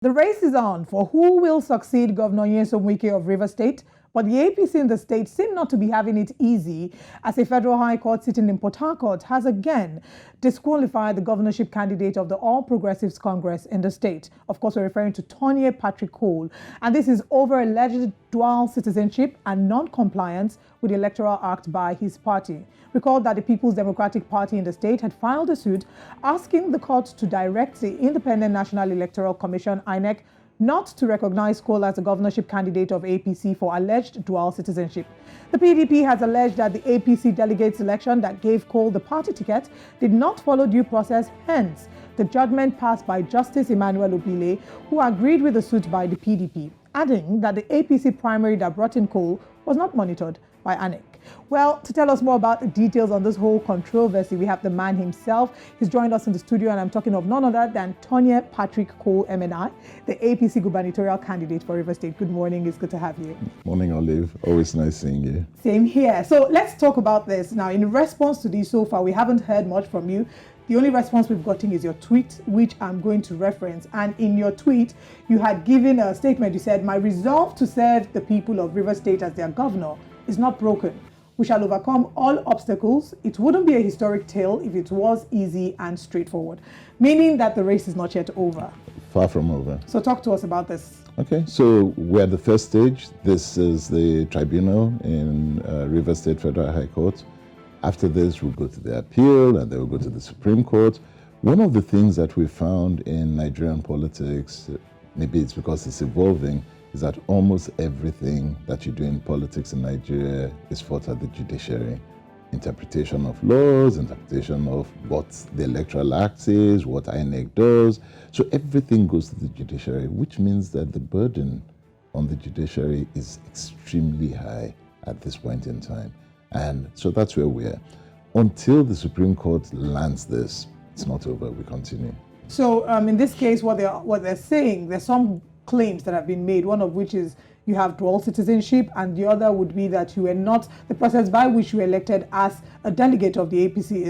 The race is on for who will succeed Governor Nyesom Wike of Rivers State, but the APC in the state seem not to be having it easy, as a federal high court sitting in Port Harcourt has again disqualified the governorship candidate of the All Progressives Congress in the state. Of course, we're referring to Tonye Patrick-Cole, and this is over alleged dual citizenship and non-compliance with the Electoral Act by his party. Recall that the People's Democratic Party in the state had filed a suit asking the court to direct the Independent National Electoral Commission, INEC, not to recognize Cole as a governorship candidate of APC for alleged dual citizenship. The PDP has alleged that the APC delegate selection that gave Cole the party ticket did not follow due process, hence the judgment passed by Justice Emmanuel Obile, who agreed with the suit by the PDP, adding that the APC primary that brought in Cole was not monitored by INEC. Well, to tell us more about the details on this whole controversy, we have the man himself. He's joined us in the studio, and I'm talking of none other than Tonye Patrick-Cole, MNI, the APC Gubernatorial Candidate for Rivers State. Good morning. It's good to have you. Morning, Olive. Always nice seeing you. Same here. So let's talk about this. Now, in response to this so far, we haven't heard much from you. The only response we've gotten is your tweet, which I'm going to reference. And in your tweet, you had given a statement. You said, "My resolve to serve the people of Rivers State as their governor is not broken. We shall overcome all obstacles. It wouldn't be a historic tale if it was easy and straightforward," meaning that the race is not yet over. Far from over. So talk to us about this. Okay, so we're at the first stage. This is the tribunal in Rivers State Federal High Court. After this, we'll go to the appeal, and then we'll go to the Supreme Court. One of the things that we found in Nigerian politics, maybe it's because it's evolving, is that almost everything that you do in politics in Nigeria is fought at the judiciary. Interpretation of laws, interpretation of what the Electoral Act is, what INEC does. So everything goes to the judiciary, which means that the burden on the judiciary is extremely high at this point in time. And so that's where we are. Until the Supreme Court lands this, it's not over, we continue. So in this case, what they're saying, there's some claims that have been made, one of which is you have dual citizenship, and the other would be that you were not, the process by which you were elected as a delegate of the APC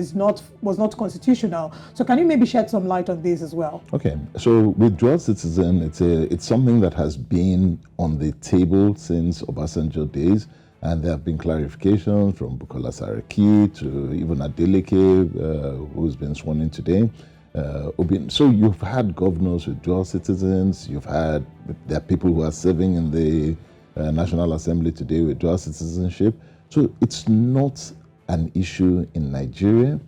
was not constitutional. So can you maybe shed some light on this as well? Okay, so with dual citizen, it's something that has been on the table since Obasanjo days, and there have been clarifications from Bukola Saraki to even Adeleke, who's been sworn in today. So you've had governors with dual citizens, there are people who are serving in the National Assembly today with dual citizenship. So it's not an issue in Nigeria.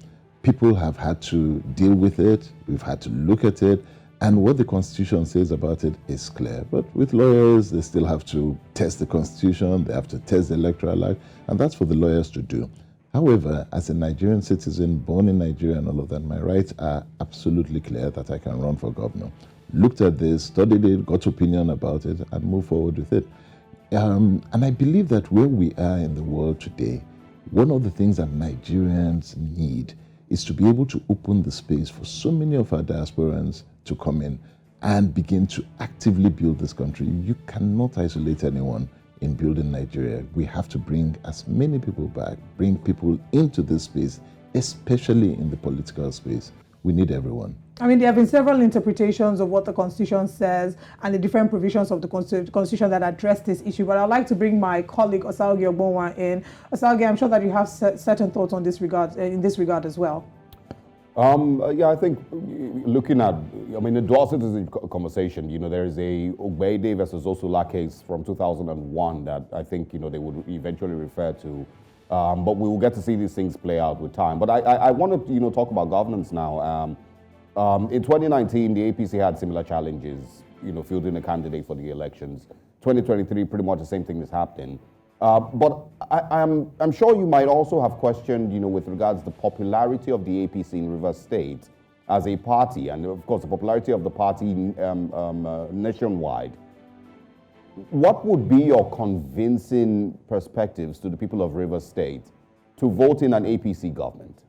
People have had to deal with it, we've had to look at it, and what the Constitution says about it is clear. But with lawyers, they still have to test the Constitution, they have to test the Electoral Act, and that's for the lawyers to do. However, as a Nigerian citizen, born in Nigeria and all of that, my rights are absolutely clear that I can run for governor. Looked at this, studied it, got opinion about it, and move forward with it. And I believe that where we are in the world today, one of the things that Nigerians need is to be able to open the space for so many of our diasporans to come in and begin to actively build this country. You cannot isolate anyone in building Nigeria. We have to bring as many people back, bring people into this space, especially in the political space. We need everyone. I mean, there have been several interpretations of what the Constitution says and the different provisions of the Constitution that address this issue, but I'd like to bring my colleague Osalgie Ogbonwa in. Osalgie, I'm sure that you have certain thoughts on this regard, in this regard as well. Yeah, I think looking at, the dual citizen conversation, there is a Ogbeide versus Osula case from 2001 that I think, they would eventually refer to. But we will get to see these things play out with time. But I want to, talk about governance now. In 2019, the APC had similar challenges, fielding a candidate for the elections. 2023, pretty much the same thing is happening. But I'm sure you might also have questioned, with regards to the popularity of the APC in Rivers State as a party, and of course the popularity of the party nationwide. What would be your convincing perspectives to the people of Rivers State to vote in an APC government?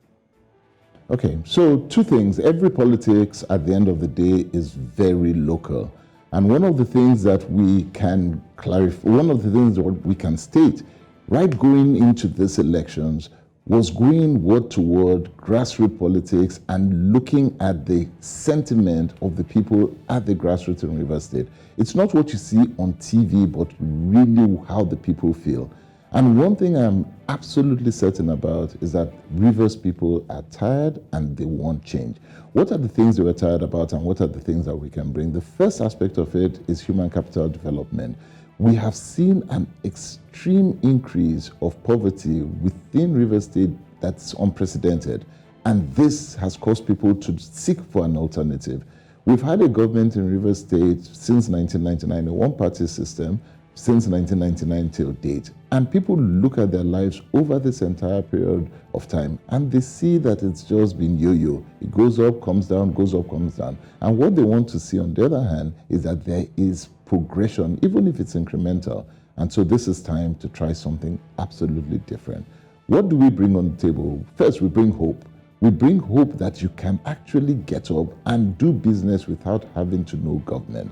Okay, so two things. Every politics at the end of the day is very local. And one of the things that we can clarify, one of the things that we can state, right going into these elections, was going word to word, grassroots politics, and looking at the sentiment of the people at the grassroots in Rivers State. It's not what you see on TV, but really how the people feel. And one thing I'm absolutely certain about is that Rivers people are tired and they want change. What are the things they were tired about, and what are the things that we can bring? The first aspect of it is human capital development. We have seen an extreme increase of poverty within Rivers State that's unprecedented. And this has caused people to seek for an alternative. We've had a government in Rivers State since 1999, a one-party system, since 1999 till date. And people look at their lives over this entire period of time and they see that it's just been yo-yo. It goes up, comes down, goes up, comes down. And what they want to see, on the other hand, is that there is progression, even if it's incremental. And so this is time to try something absolutely different. What do we bring on the table? First, we bring hope. We bring hope that you can actually get up and do business without having to know government.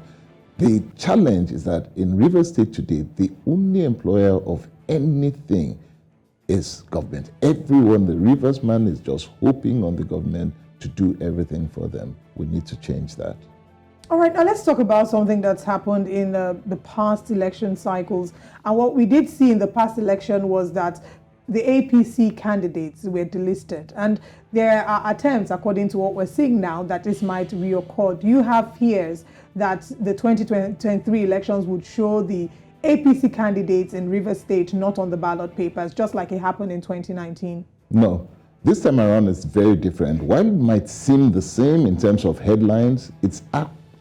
The challenge is that in Rivers State today, the only employer of anything is government. Everyone, the Rivers man, is just hoping on the government to do everything for them. We need to change that. All right, now let's talk about something that's happened in the past election cycles. And what we did see in the past election was that the APC candidates were delisted. And there are attempts, according to what we're seeing now, that this might reoccur. Do you have fears that the 2023 elections would show the APC candidates in Rivers State not on the ballot papers, just like it happened in 2019? No. This time around, it's very different. While it might seem the same in terms of headlines, it's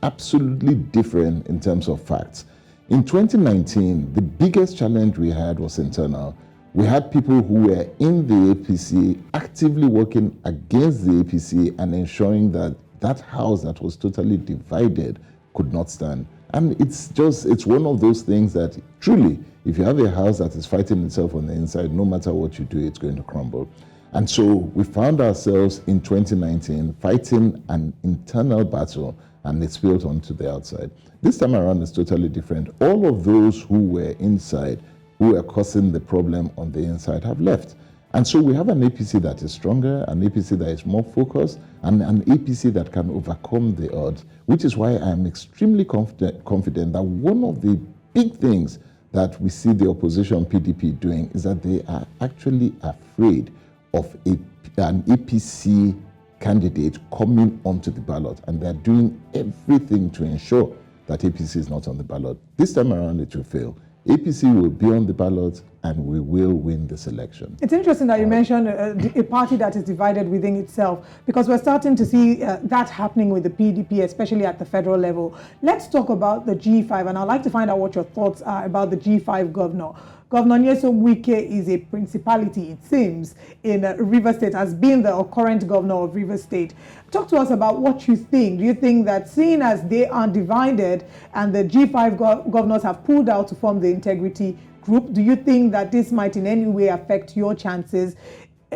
absolutely different in terms of facts. In 2019, the biggest challenge we had was internal. We had people who were in the APC actively working against the APC and ensuring that that house that was totally divided could not stand. And it's one of those things that truly, if you have a house that is fighting itself on the inside, no matter what you do, it's going to crumble. And so we found ourselves in 2019 fighting an internal battle, and it spilled onto the outside. This time around, it's totally different. All of those who were inside, who were causing the problem on the inside, have left. And so we have an APC that is stronger, an APC that is more focused, and an APC that can overcome the odds, which is why I'm extremely confident that one of the big things that we see the opposition PDP doing is that they are actually afraid of an APC candidate coming onto the ballot, and they're doing everything to ensure that APC is not on the ballot. This time around, it will fail. APC will be on the ballot and we will win this election. It's interesting that you mentioned a party that is divided within itself, because we're starting to see that happening with the PDP, especially at the federal level. Let's talk about the G5, and I'd like to find out what your thoughts are about the G5 governor. Governor Nyesom Wike is a principality, it seems, in Rivers State, has been the current governor of Rivers State. Talk to us about what you think. Do you think that, seeing as they are divided and the G5 governors have pulled out to form the integrity group, do you think that this might in any way affect your chances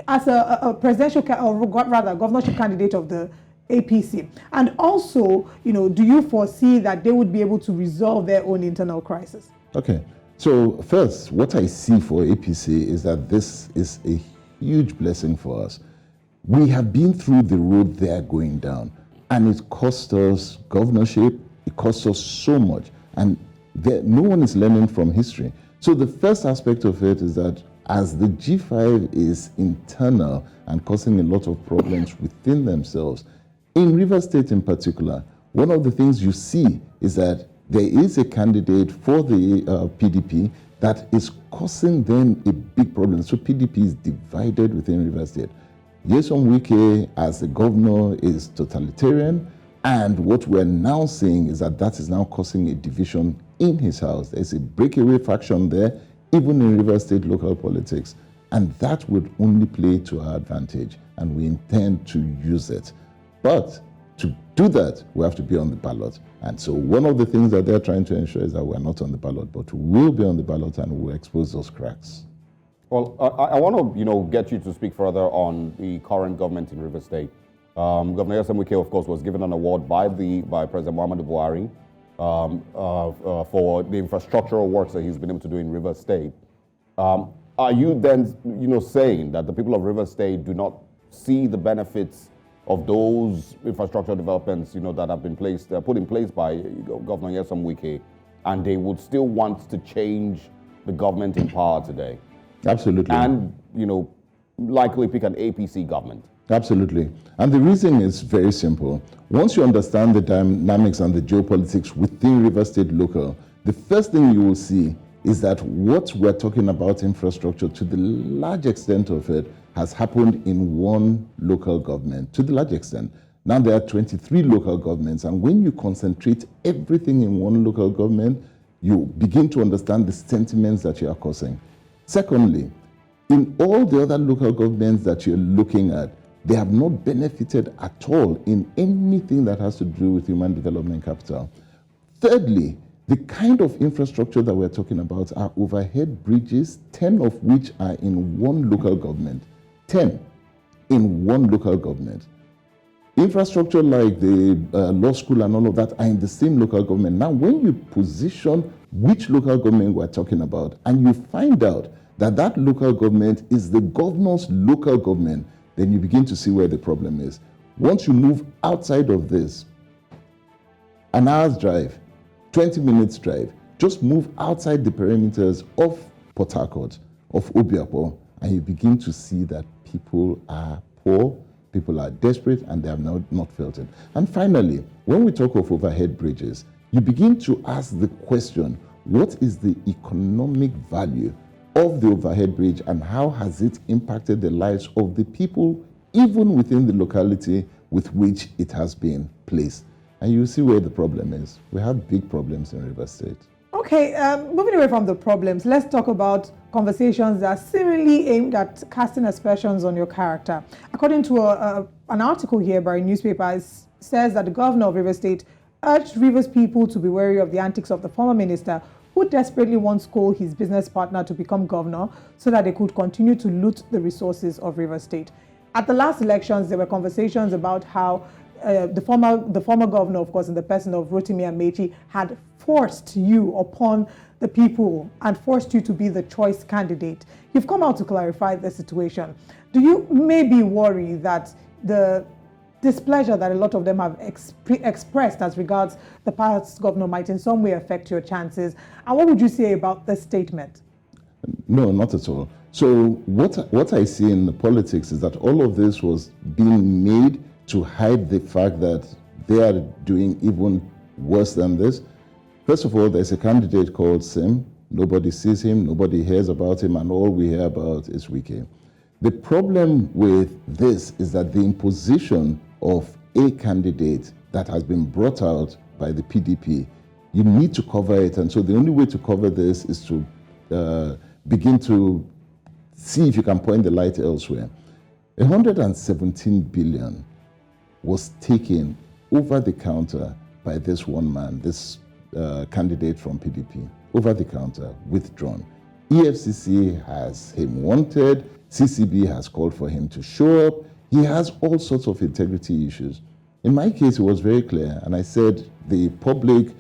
as a presidential, or rather governorship candidate of the APC? And also, do you foresee that they would be able to resolve their own internal crisis? Okay. So first, what I see for APC is that this is a huge blessing for us. We have been through the road they are going down, and it cost us governorship, it cost us so much, and no one is learning from history. So the first aspect of it is that as the G5 is internal and causing a lot of problems within themselves, in Rivers State in particular, one of the things you see is that there is a candidate for the PDP that is causing them a big problem. So PDP is divided within Rivers State. Nyesom Wike, as the governor, is totalitarian, and what we're now seeing is that that is now causing a division in his house. There's a breakaway faction there, even in Rivers State local politics, and that would only play to our advantage, and we intend to use it. But to do that, we have to be on the ballot. And so one of the things that they're trying to ensure is that we're not on the ballot, but we will be on the ballot and we'll expose those cracks. Well, I want to get you to speak further on the current government in Rivers State. Governor Nyesom Wike, of course, was given an award by President Muhammadu Buhari for the infrastructural works that he's been able to do in Rivers State. are you then, saying that the people of Rivers State do not see the benefits of those infrastructure developments, that have been put in place by Governor Nyesom Wike, and they would still want to change the government in power today? Absolutely. And, likely pick an APC government? Absolutely. And the reason is very simple. Once you understand the dynamics and the geopolitics within Rivers State local, the first thing you will see is that what we're talking about infrastructure, to the large extent of it, has happened in one local government, to the large extent. Now there are 23 local governments, and when you concentrate everything in one local government, you begin to understand the sentiments that you are causing. Secondly, in all the other local governments that you're looking at, they have not benefited at all in anything that has to do with human development capital. Thirdly, the kind of infrastructure that we're talking about are overhead bridges, 10 of which are in one local government. 10 in one local government. Infrastructure like the law school and all of that are in the same local government. Now, when you position which local government we're talking about, and you find out that that local government is the governor's local government, then you begin to see where the problem is. Once you move outside of this, an hour's drive, 20 minutes drive, just move outside the perimeters of Port Harcourt, of Obiapo, and you begin to see that people are poor, people are desperate, and they have not felt it. And finally, when we talk of overhead bridges, you begin to ask the question, what is the economic value of the overhead bridge, and how has it impacted the lives of the people, even within the locality with which it has been placed? And you see where the problem is. We have big problems in Rivers State. Okay, moving away from the problems, let's talk about conversations that are seemingly aimed at casting aspersions on your character. According to an article here by a newspaper, it says that the governor of Rivers State urged Rivers people to be wary of the antics of the former minister, who desperately wants Cole, his business partner, to become governor so that they could continue to loot the resources of Rivers State. At the last elections, there were conversations about how the former governor, of course, in the person of Rotimi Amechi, had forced you upon the people and forced you to be the choice candidate. You've come out to clarify the situation. Do you maybe worry that the displeasure that a lot of them have expressed as regards the past governor might in some way affect your chances? And what would you say about this statement? No, not at all. So what I see in the politics is that all of this was being made to hide the fact that they are doing even worse than this. First of all, there's a candidate called Sim. Nobody sees him, nobody hears about him, and all we hear about is Wike. The problem with this is that the imposition of a candidate that has been brought out by the PDP, you need to cover it. And so the only way to cover this is to begin to see if you can point the light elsewhere. 117 billion was taken over the counter by this one man, this candidate from PDP, over the counter, withdrawn. EFCC has him wanted, CCB has called for him to show up. He has all sorts of integrity issues. In my case, it was very clear, and I said the public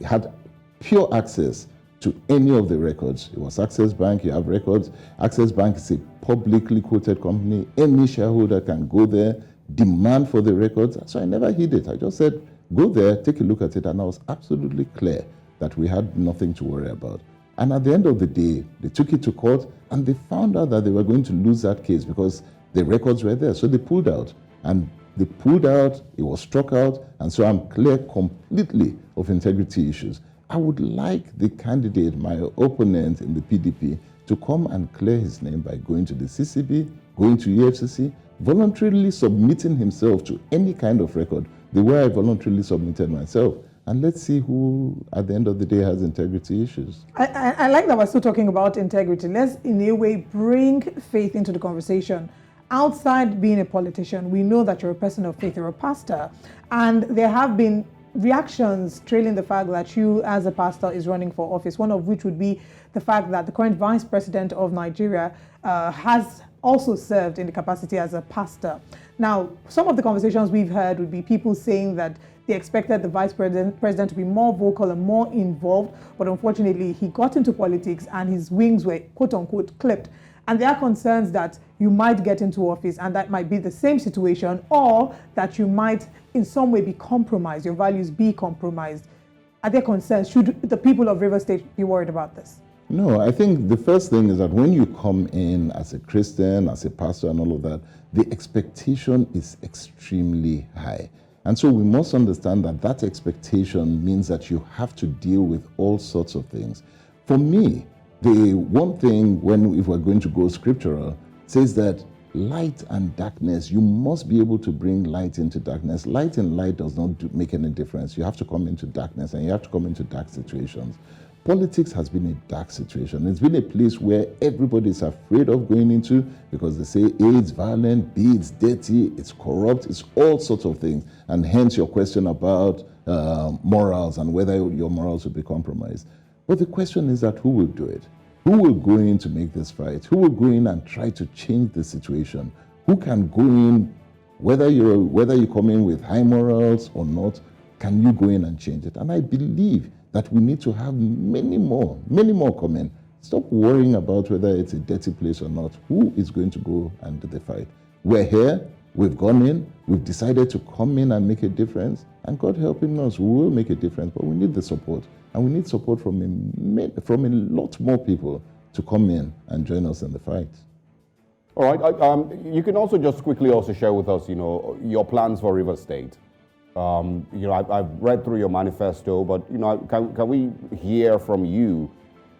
had pure access to any of the records. It was Access Bank, you have records. Access Bank is a publicly quoted company. Any shareholder can go there, demand for the records. So I never hid it. I just said, go there, take a look at it, and I was absolutely clear that we had nothing to worry about. And at the end of the day, they took it to court, and they found out that they were going to lose that case because the records were there. So they pulled out. And they pulled out, it was struck out, and so I'm clear completely of integrity issues. I would like the candidate, my opponent in the PDP, to come and clear his name by going to the CCB, going to EFCC, voluntarily submitting himself to any kind of record, the way I voluntarily submitted myself. And let's see who, at the end of the day, has integrity issues. I like that we're still talking about integrity. Let's, in a way, bring faith into the conversation. Outside being a politician, we know that you're a person of faith, you're a pastor. And there have been reactions trailing the fact that you, as a pastor, is running for office, one of which would be the fact that the current vice president of Nigeria has also served in the capacity as a pastor. Now, some of the conversations we've heard would be people saying that They expected the vice president to be more vocal and more involved, but unfortunately, he got into politics and his wings were quote unquote clipped. And there are concerns that you might get into office and that might be the same situation, or that you might in some way be compromised, your values be compromised. Are there concerns? Should the people of Rivers State be worried about this? No, I think the first thing is that when you come in as a Christian, as a pastor and all of that, the expectation is extremely high. And so we must understand that that expectation means that you have to deal with all sorts of things. For me, the one thing, if we're going to go scriptural, says that light and darkness, you must be able to bring light into darkness. Light and light does not make any difference. You have to come into darkness and you have to come into dark situations. Politics has been a dark situation. It's been a place where everybody is afraid of going into because they say A, it's violent, B, it's dirty, it's corrupt, it's all sorts of things. And hence your question about morals and whether your morals will be compromised. But the question is that who will do it? Who will go in to make this fight? Who will go in and try to change the situation? Who can go in, whether you come in with high morals or not, can you go in and change it? And I believe that we need to have many more come in. Stop worrying about whether it's a dirty place or not. Who is going to go and do the fight? We're here, we've gone in, we've decided to come in and make a difference, and God helping us, we will make a difference, but we need the support. And we need support from a lot more people to come in and join us in the fight. All right. You can also just quickly also share with us, your plans for Rivers State. I've read through your manifesto, but can we hear from you?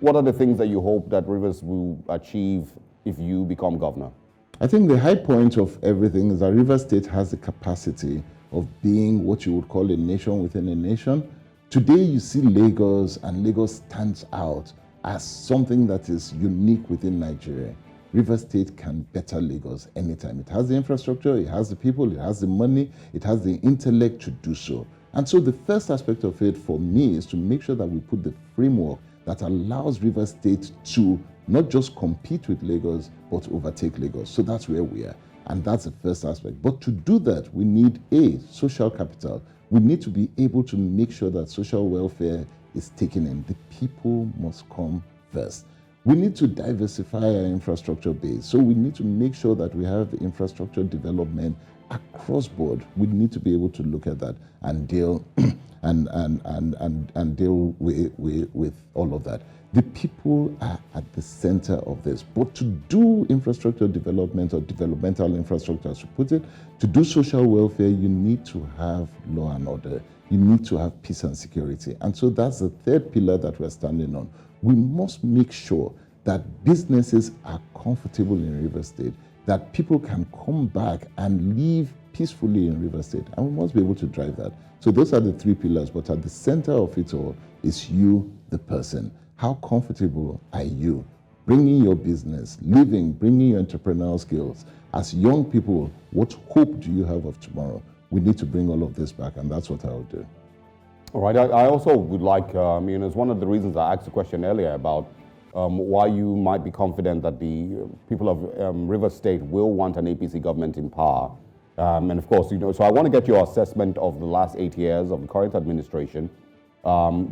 What are the things that you hope that Rivers will achieve if you become governor? I think the high point of everything is that Rivers State has the capacity of being what you would call a nation within a nation. Today you see Lagos, and Lagos stands out as something that is unique within Nigeria. Rivers State can better Lagos anytime. It has the infrastructure, it has the people, it has the money, it has the intellect to do so. And so the first aspect of it for me is to make sure that we put the framework that allows Rivers State to not just compete with Lagos, but overtake Lagos. So that's where we are. And that's the first aspect. But to do that, we need social capital. We need to be able to make sure that social welfare is taken in. The people must come first. We need to diversify our infrastructure base. So we need to make sure that we have infrastructure development across board. We need to be able to look at that and deal and deal with all of that. The people are at the center of this. But to do infrastructure development or developmental infrastructure, as you put it, to do social welfare, you need to have law and order. You need to have peace and security. And so that's the third pillar that we're standing on. We must make sure that businesses are comfortable in Rivers State, that people can come back and live peacefully in Rivers State. And we must be able to drive that. So those are the three pillars, but at the center of it all is you, the person. How comfortable are you bringing your business, bringing your entrepreneurial skills? As young people, what hope do you have of tomorrow? We need to bring all of this back, and that's what I'll do. All right. I also would like, it's one of the reasons I asked a question earlier about why you might be confident that the people of Rivers State will want an APC government in power. And of course, so I want to get your assessment of the last 8 years of the current administration.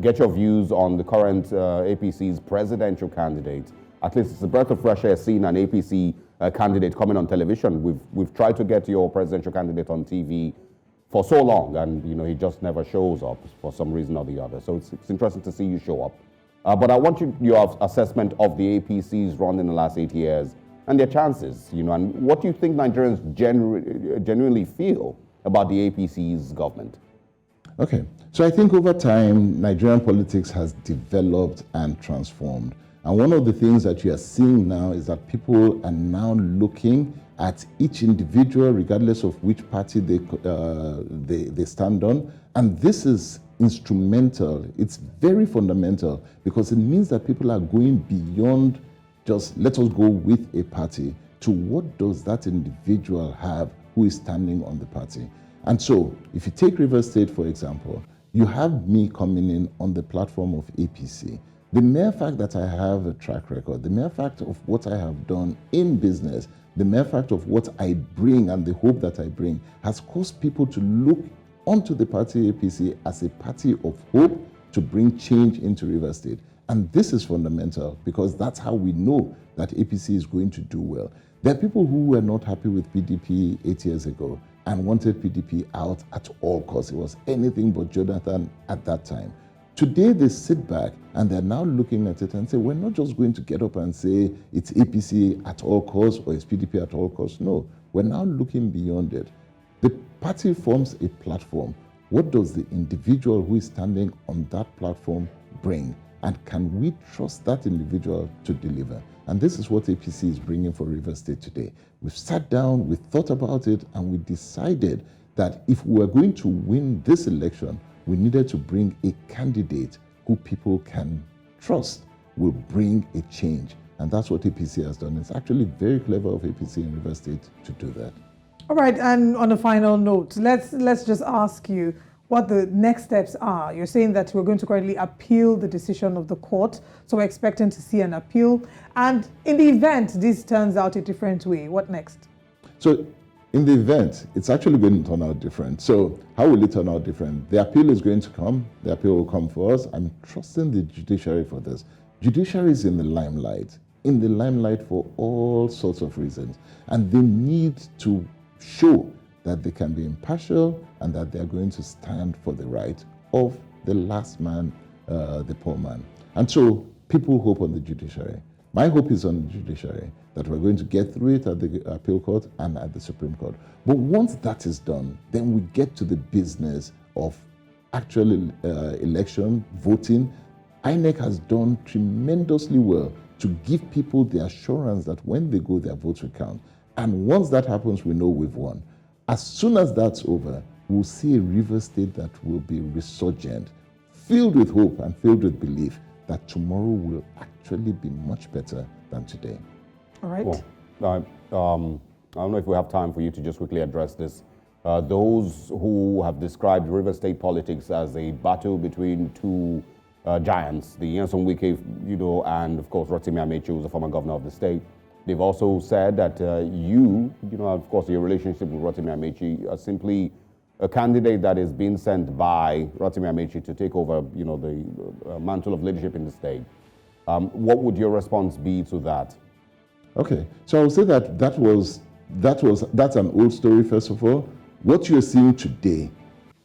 Get your views on the current APC's presidential candidate. At least it's a breath of fresh air seeing an APC candidate coming on television. We've tried to get your presidential candidate on TV for so long, and he just never shows up for some reason or the other. So it's interesting to see you show up. But I want your assessment of the APC's run in the last 8 years and their chances, and what do you think Nigerians genuinely feel about the APC's government? Okay, so I think over time, Nigerian politics has developed and transformed. And one of the things that you are seeing now is that people are now looking at each individual, regardless of which party they stand on. And this is instrumental. It's very fundamental because it means that people are going beyond just let us go with a party to what does that individual have who is standing on the party. And so, if you take Rivers State, for example, you have me coming in on the platform of APC. The mere fact that I have a track record, the mere fact of what I have done in business, the mere fact of what I bring and the hope that I bring has caused people to look onto the party APC as a party of hope to bring change into Rivers State. And this is fundamental because that's how we know that APC is going to do well. There are people who were not happy with PDP 8 years ago and wanted PDP out at all costs. It was anything but Jonathan at that time. Today they sit back and they're now looking at it and say, we're not just going to get up and say it's APC at all costs or it's PDP at all costs. No, we're now looking beyond it. The party forms a platform. What does the individual who is standing on that platform bring? And can we trust that individual to deliver? And this is what APC is bringing for Rivers State today. We've sat down, we thought about it, and we decided that if we were going to win this election, we needed to bring a candidate who people can trust will bring a change. And that's what APC has done. It's actually very clever of APC in Rivers State to do that. All right, and on a final note, let's just ask you what the next steps are. You're saying that we're going to currently appeal the decision of the court, so we're expecting to see an appeal. And in the event this turns out a different way, what next? So in the event, it's actually going to turn out different. So how will it turn out different? The appeal is going to come. The appeal will come for us. I'm trusting the judiciary for this. Judiciary is in the limelight for all sorts of reasons. And they need to show that they can be impartial and that they are going to stand for the right of the last man, the poor man. And so people hope on the judiciary. My hope is on the judiciary that we're going to get through it at the appeal court and at the Supreme Court. But once that is done, then we get to the business of actual election, voting. INEC has done tremendously well to give people the assurance that when they go, their votes will count. And once that happens, we know we've won. As soon as that's over, we'll see a Rivers State that will be resurgent, filled with hope and filled with belief that tomorrow will actually be much better than today. All right. Well, I don't know if we have time for you to just quickly address this. Those who have described Rivers State politics as a battle between two giants, the Nyesom Wike, and of course Rotimi Amechi, who's the former governor of the state. They've also said that of course, your relationship with Rotimi Amechi are simply a candidate that is being sent by Rotimi Amechi to take over, the mantle of leadership in the state. What would your response be to that? Okay, so I would say that's an old story, first of all. What you're seeing today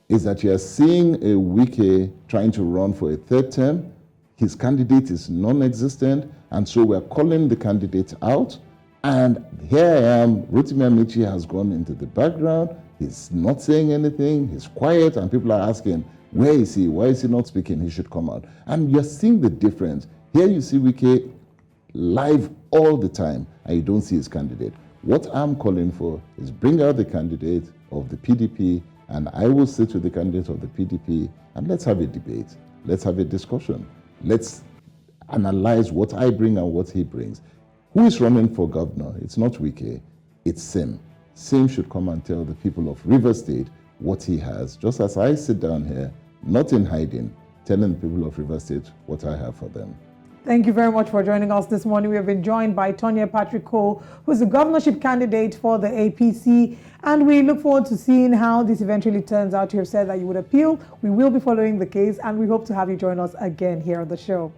is that you're seeing a Wike trying to run for a third term. His candidate is non-existent, and so we're calling the candidate out. And here I am, Rotimi Amechi has gone into the background. He's not saying anything, he's quiet, and people are asking, where is he? Why is he not speaking? He should come out. And you're seeing the difference. Here you see Wike live all the time, and you don't see his candidate. What I'm calling for is bring out the candidate of the PDP, and I will sit with the candidate of the PDP, and let's have a debate. Let's have a discussion. Let's analyze what I bring and what he brings. Who is running for governor? It's not Wike, it's Sim. Sim should come and tell the people of Rivers State what he has, just as I sit down here, not in hiding, telling the people of Rivers State what I have for them. Thank you very much for joining us this morning. We have been joined by Tonye Patrick-Cole, who is the governorship candidate for the APC, and we look forward to seeing how this eventually turns out. You have said that you would appeal. We will be following the case, and we hope to have you join us again here on the show.